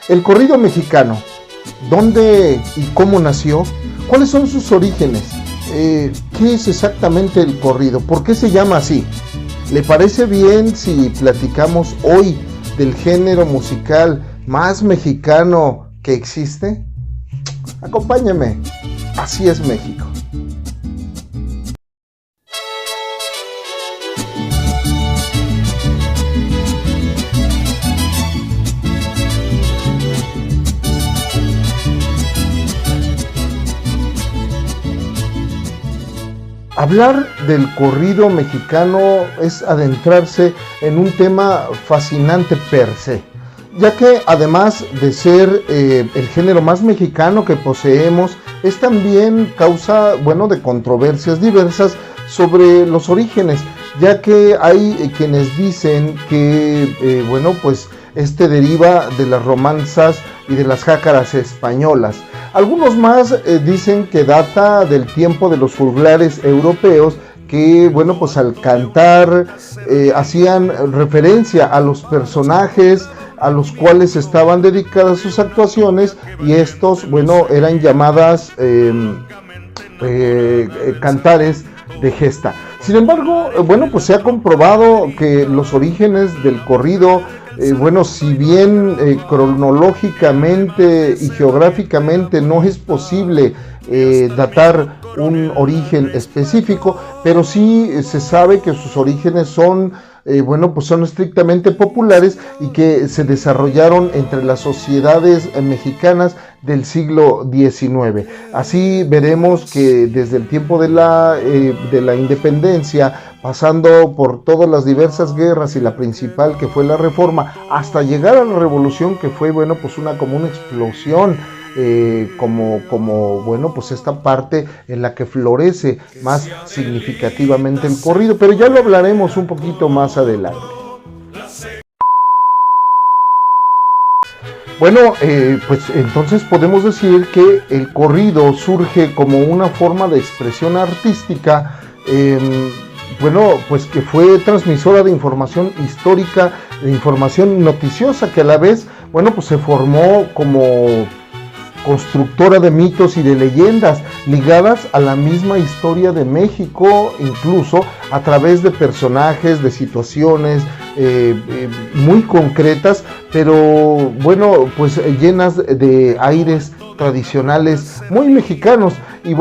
El corrido mexicano, ¿dónde y cómo nació? ¿Cuáles son sus orígenes? ¿Qué es exactamente el corrido? ¿Por qué se llama así? ¿Le parece bien si platicamos hoy del género musical más mexicano que existe? Acompáñame, así es México. Hablar del corrido mexicano es adentrarse en un tema fascinante per se, ya que además de ser el género más mexicano que poseemos, es también causa, de controversias diversas sobre los orígenes, ya que hay quienes dicen que, este deriva de las romanzas y de las jácaras españolas. Algunos más dicen que data del tiempo de los juglares europeos que, al cantar hacían referencia a los personajes a los cuales estaban dedicadas sus actuaciones, y estos, eran llamadas cantares de gesta. Sin embargo, se ha comprobado que los orígenes del corrido, si bien cronológicamente y geográficamente no es posible datar un origen específico, pero sí se sabe que sus orígenes son son estrictamente populares y que se desarrollaron entre las sociedades mexicanas del siglo XIX. Así veremos que desde el tiempo de la independencia, pasando por todas las diversas guerras y la principal que fue la Reforma, hasta llegar a la Revolución, que fue una explosión, esta parte en la que florece más significativamente el corrido, pero ya lo hablaremos un poquito más adelante. Entonces podemos decir que el corrido surge como una forma de expresión artística, que fue transmisora de información histórica, de información noticiosa, que a la vez, se formó como constructora de mitos y de leyendas ligadas a la misma historia de México, incluso a través de personajes, de situaciones muy concretas, pero llenas de aires tradicionales muy mexicanos. Y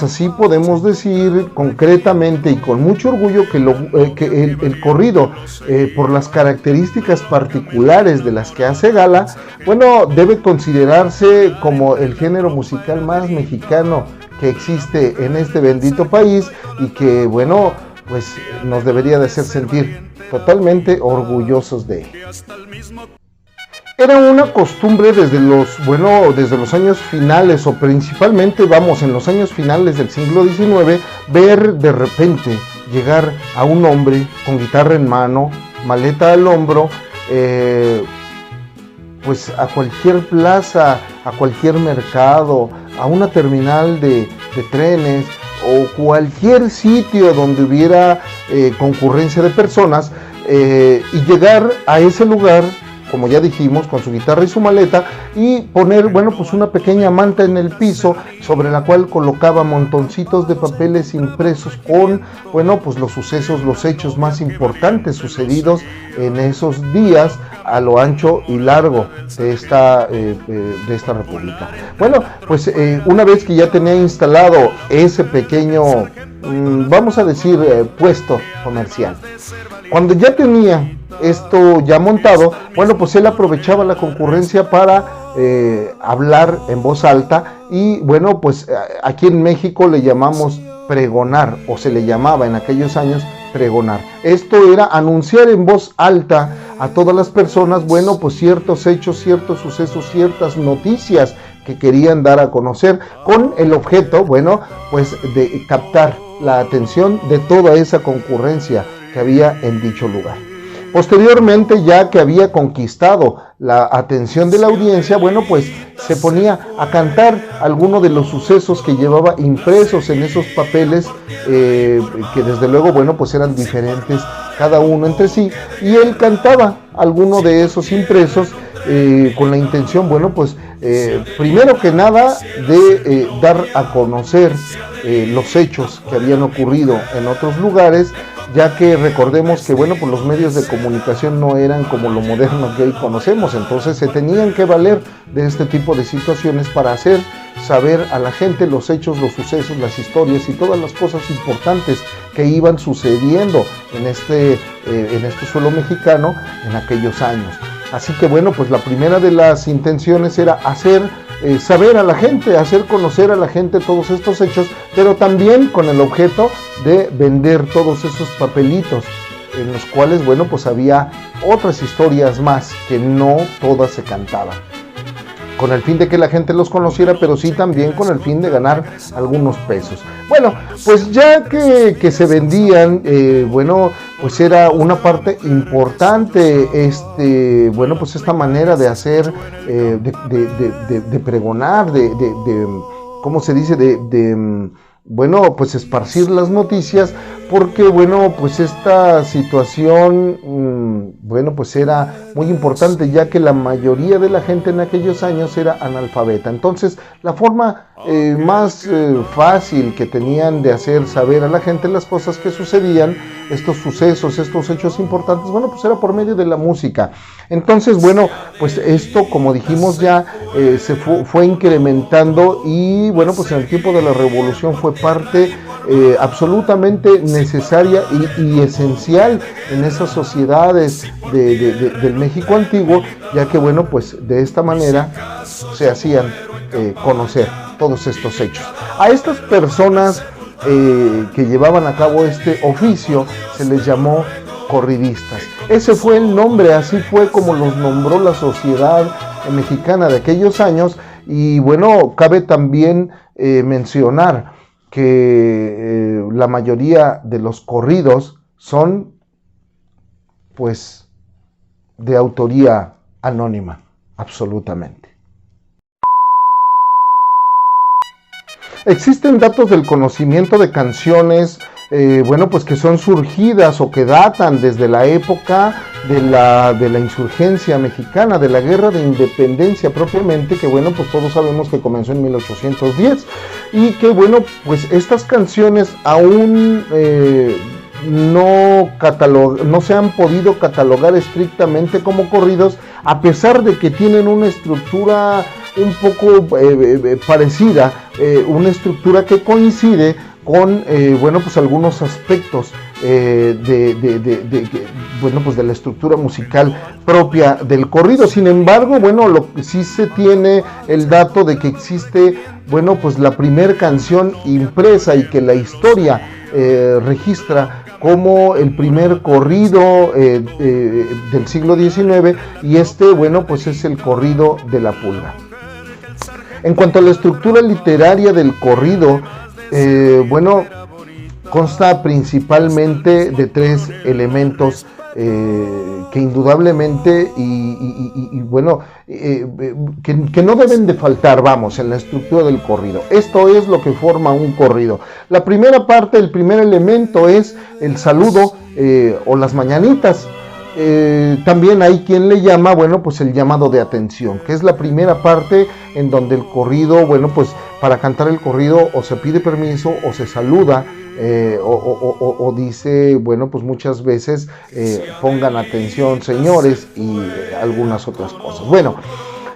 así podemos decir concretamente y con mucho orgullo que el corrido, por las características particulares de las que hace gala, debe considerarse como el género musical más mexicano que existe en este bendito país, y que nos debería de hacer sentir totalmente orgullosos de él. Era una costumbre desde los años finales, o principalmente en los años finales del siglo XIX, ver de repente llegar a un hombre con guitarra en mano, maleta al hombro, a cualquier plaza, a cualquier mercado, a una terminal de trenes o cualquier sitio donde hubiera concurrencia de personas, y llegar a ese lugar, como ya dijimos, con su guitarra y su maleta, y poner, una pequeña manta en el piso, sobre la cual colocaba montoncitos de papeles impresos con, los sucesos, los hechos más importantes sucedidos en esos días a lo ancho y largo de esta república. Una vez que ya tenía instalado ese pequeño, puesto comercial, cuando ya tenía esto ya montado, él aprovechaba la concurrencia para hablar en voz alta, y aquí en México le llamamos pregonar, o se le llamaba en aquellos años pregonar. Esto era anunciar en voz alta a todas las personas, ciertos hechos, ciertos sucesos, ciertas noticias que querían dar a conocer, con el objeto, de captar la atención de toda esa concurrencia que había en dicho lugar. Posteriormente, ya que había conquistado la atención de la audiencia, se ponía a cantar alguno de los sucesos que llevaba impresos en esos papeles, que desde luego, eran diferentes cada uno entre sí, y él cantaba alguno de esos impresos con la intención, bueno, pues primero que nada de dar a conocer los hechos que habían ocurrido en otros lugares, ya que recordemos que, bueno, pues los medios de comunicación no eran como lo moderno que hoy conocemos, entonces se tenían que valer de este tipo de situaciones para hacer saber a la gente los hechos, los sucesos, las historias y todas las cosas importantes que iban sucediendo en este suelo mexicano en aquellos años. Así que, bueno, pues la primera de las intenciones era hacer saber a la gente, hacer conocer a la gente todos estos hechos, pero también con el objeto de vender todos esos papelitos en los cuales, bueno, pues había otras historias más que no todas se cantaban, con el fin de que la gente los conociera, pero sí también con el fin de ganar algunos pesos. Bueno, pues ya que se vendían, bueno, pues era una parte importante, bueno, pues esta manera de hacer, de pregonar, ¿cómo se dice? Bueno, pues esparcir las noticias, porque, bueno, pues esta situación, bueno, pues era muy importante, ya que la mayoría de la gente en aquellos años era analfabeta. Entonces, la forma más fácil que tenían de hacer saber a la gente las cosas que sucedían, estos sucesos, estos hechos importantes, bueno, pues era por medio de la música. Entonces, bueno, pues esto, como dijimos ya, se fue incrementando y, bueno, pues en el tiempo de la Revolución fue parte absolutamente necesaria y esencial en esas sociedades del México antiguo, ya que, bueno, pues de esta manera se hacían conocer todos estos hechos. A estas personas que llevaban a cabo este oficio se les llamó corridistas. Ese fue el nombre, así fue como los nombró la sociedad mexicana de aquellos años. Y bueno, cabe también mencionar que la mayoría de los corridos son, pues, de autoría anónima, absolutamente. Existen datos del conocimiento de canciones, bueno, pues que son surgidas o que datan desde la época de la insurgencia mexicana, de la guerra de independencia propiamente, que, bueno, pues todos sabemos que comenzó en 1810 y que, bueno, pues estas canciones aún no se han podido catalogar estrictamente como corridos, a pesar de que tienen una estructura un poco parecida, una estructura que coincide con, bueno, pues algunos aspectos bueno, pues de la estructura musical propia del corrido. Sin embargo, bueno, sí se tiene el dato de que existe, bueno, pues la primer canción impresa y que la historia registra como el primer corrido del siglo XIX, y bueno, pues es el corrido de la Pulga. En cuanto a la estructura literaria del corrido, bueno, consta principalmente de tres elementos que indudablemente y bueno, que no deben de faltar, vamos, en la estructura del corrido. Esto es lo que forma un corrido. La primera parte, el primer elemento es el saludo o las mañanitas. También hay quien le llama, bueno, pues el llamado de atención, que es la primera parte en donde el corrido, bueno, pues para cantar el corrido o se pide permiso o se saluda, o dice, bueno, pues muchas veces pongan atención, señores, y algunas otras cosas. Bueno,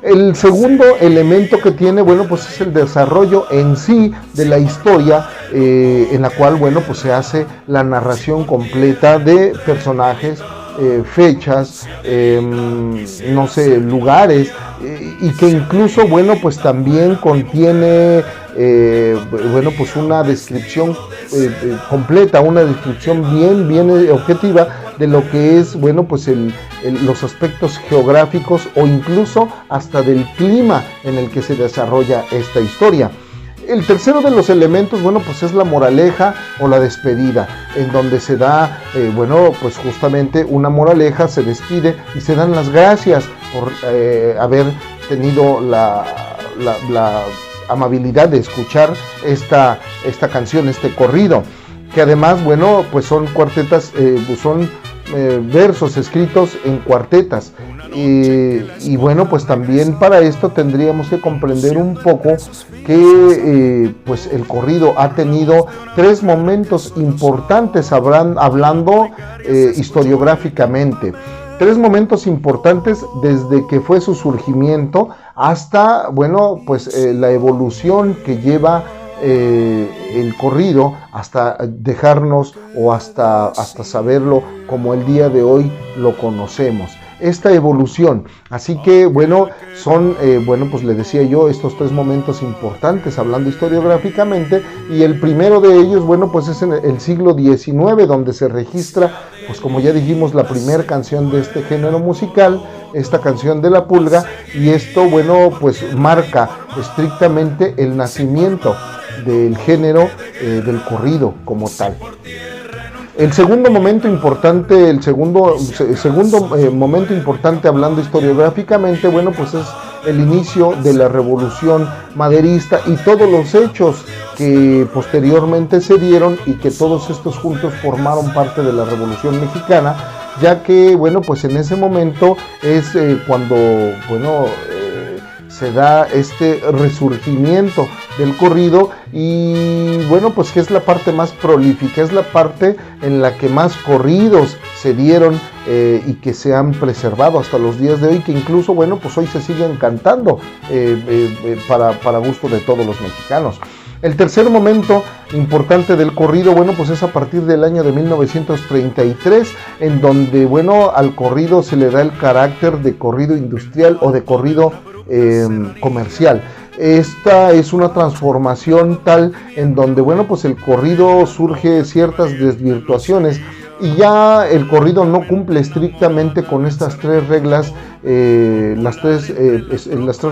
el segundo elemento que tiene, bueno, pues es el desarrollo en sí de la historia, en la cual, bueno, pues se hace la narración completa de personajes, fechas, no sé, lugares, y que incluso, bueno, pues también contiene, bueno, pues una descripción completa, una descripción bien objetiva de lo que es, bueno, pues los aspectos geográficos o incluso hasta del clima en el que se desarrolla esta historia. El tercero de los elementos, bueno, pues es la moraleja o la despedida, en donde se da, bueno, pues justamente una moraleja, se despide y se dan las gracias por haber tenido la amabilidad de escuchar esta canción, este corrido, que además, bueno, pues son cuartetas, son versos escritos en cuartetas, Y bueno, pues también para esto tendríamos que comprender un poco que pues el corrido ha tenido 3 momentos importantes hablando historiográficamente. 3 momentos importantes desde que fue su surgimiento hasta, bueno, pues la evolución que lleva el corrido hasta dejarnos o hasta saberlo como el día de hoy lo conocemos. Esta evolución, así que bueno, son, pues le decía yo, estos 3 momentos importantes hablando historiográficamente, y el primero de ellos, bueno, pues es en el siglo XIX, donde se registra, pues como ya dijimos, la primera canción de este género musical, esta canción de La Pulga, y esto, bueno, pues marca estrictamente el nacimiento del género del corrido como tal. El segundo momento importante, momento importante hablando historiográficamente, bueno, pues es el inicio de la Revolución Maderista y todos los hechos que posteriormente se dieron y que todos estos juntos formaron parte de la Revolución Mexicana, ya que, bueno, pues en ese momento es cuando, bueno, se da este resurgimiento del corrido y bueno, pues que es la parte más prolífica, es la parte en la que más corridos se dieron y que se han preservado hasta los días de hoy, que incluso, bueno, pues hoy se siguen cantando para gusto de todos los mexicanos. El tercer momento importante del corrido, bueno, pues es a partir del año de 1933, en donde, bueno, al corrido se le da el carácter de corrido industrial o de corrido comercial. Esta es una transformación tal en donde, bueno, pues el corrido surge ciertas desvirtuaciones y ya el corrido no cumple estrictamente con estas 3 reglas, las tres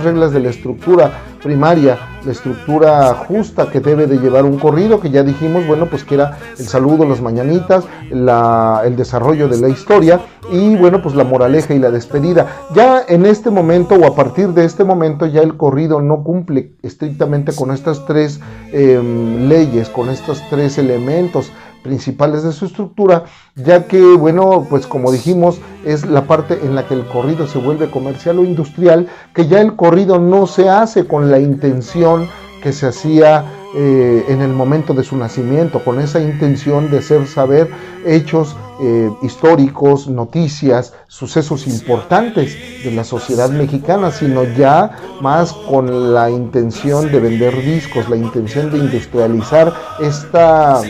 reglas de la estructura primaria, la estructura justa que debe de llevar un corrido, que ya dijimos, bueno, pues que era el saludo, las mañanitas, el desarrollo de la historia y, bueno, pues la moraleja y la despedida. Ya en este momento o a partir de este momento ya el corrido no cumple estrictamente con estas 3 leyes, con estos 3 elementos principales de su estructura, ya que, bueno, pues como dijimos, es la parte en la que el corrido se vuelve comercial o industrial, que ya el corrido no se hace con la intención que se hacía en el momento de su nacimiento, con esa intención de hacer saber hechos históricos, noticias, sucesos importantes de la sociedad mexicana, sino ya más con la intención de vender discos, la intención de industrializar esta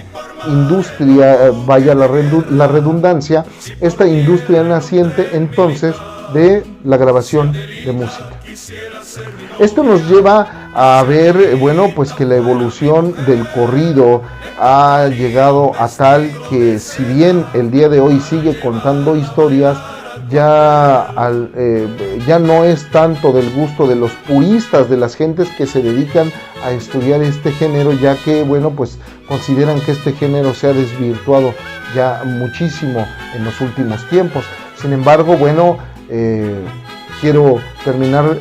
industria, vaya la redundancia, esta industria naciente entonces de la grabación de música. Esto nos lleva a ver, bueno, pues que la evolución del corrido ha llegado a tal que, si bien el día de hoy sigue contando historias, ya no es tanto del gusto de los puristas, de las gentes que se dedican a estudiar este género, ya que, bueno, pues consideran que este género se ha desvirtuado ya muchísimo en los últimos tiempos. Sin embargo, bueno, quiero terminar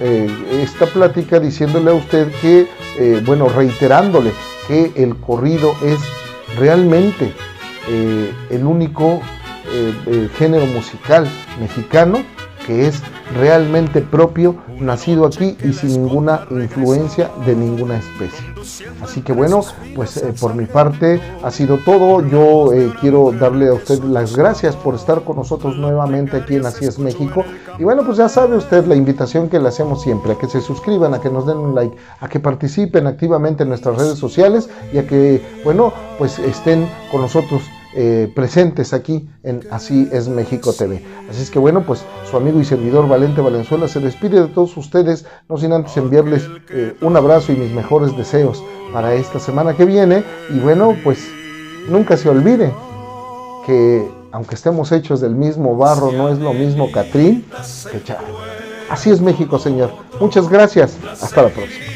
esta plática diciéndole a usted que, bueno, reiterándole que el corrido es realmente el único género musical mexicano que es realmente propio, nacido aquí y sin ninguna influencia de ninguna especie. Así que bueno, pues por mi parte ha sido todo. Yo quiero darle a usted las gracias por estar con nosotros nuevamente aquí en Así es México. Y bueno, pues ya sabe usted la invitación que le hacemos siempre, a que se suscriban, a que nos den un like, a que participen activamente en nuestras redes sociales y a que, bueno, pues estén con nosotros presentes aquí en Así es México TV. Así es que bueno, pues su amigo y servidor Valente Valenzuela se despide de todos ustedes, no sin antes enviarles un abrazo y mis mejores deseos para esta semana que viene. Y bueno, pues nunca se olvide que aunque estemos hechos del mismo barro, no es lo mismo Catrín que Chava. Así es México, señor. Muchas gracias. Hasta la próxima.